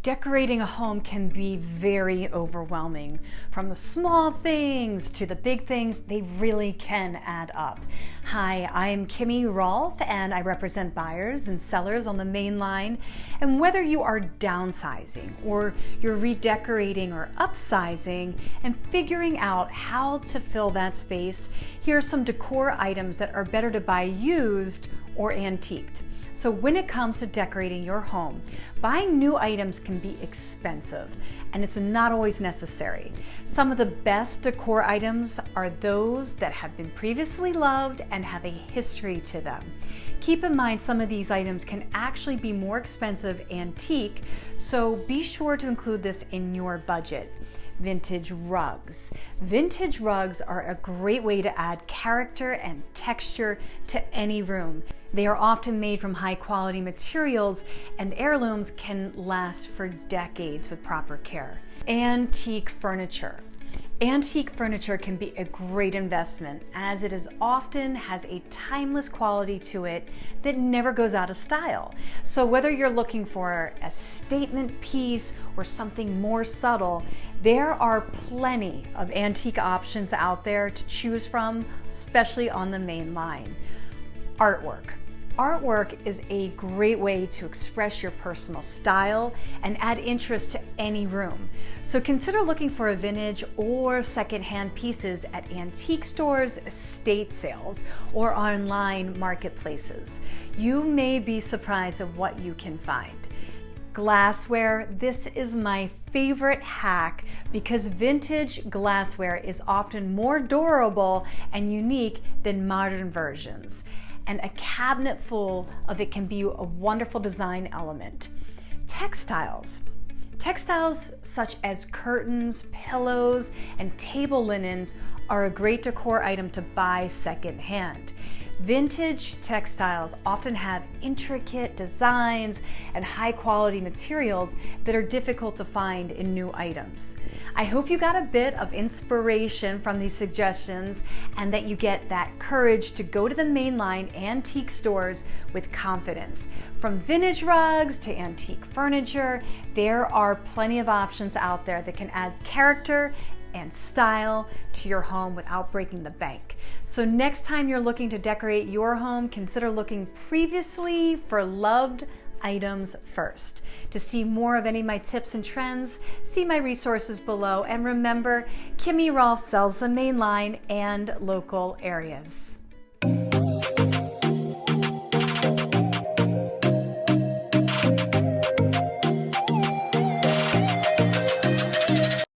Decorating a home can be very overwhelming. From the small things to the big things, they really can add up. Hi, I'm Kimmy Rolph, and I represent buyers and sellers on the main line. And whether you are downsizing or you're redecorating or upsizing and figuring out how to fill that space, here are some decor items that are better to buy used or antiqued. So when it comes to decorating your home, buying new items can be expensive, and it's not always necessary. Some of the best decor items are those that have been previously loved and have a history to them. Keep in mind some of these items can actually be more expensive antique, so be sure to include this in your budget. Vintage rugs. Vintage rugs are a great way to add character and texture to any room. They are often made from high quality materials, and heirlooms can last for decades with proper care. Antique furniture. Antique furniture can be a great investment, as it often has a timeless quality to it that never goes out of style. So whether you're looking for a statement piece or something more subtle, there are plenty of antique options out there to choose from, especially on the main line. Artwork. Artwork is a great way to express your personal style and add interest to any room. So consider looking for a vintage or secondhand pieces at antique stores, estate sales, or online marketplaces. You may be surprised at what you can find. Glassware. This is my favorite hack because vintage glassware is often more durable and unique than modern versions. And a cabinet full of it can be a wonderful design element. Textiles. Textiles such as curtains, pillows, and table linens are a great decor item to buy secondhand. Vintage textiles often have intricate designs and high quality materials that are difficult to find in new items. I hope you got a bit of inspiration from these suggestions and that you get that courage to go to the mainline antique stores with confidence. From vintage rugs to antique furniture, there are plenty of options out there that can add character and style to your home without breaking the bank. So next time you're looking to decorate your home, consider looking previously for loved items first. To see more of any of my tips and trends, see my resources below. And remember, Kimmy Rolph sells the main line and local areas.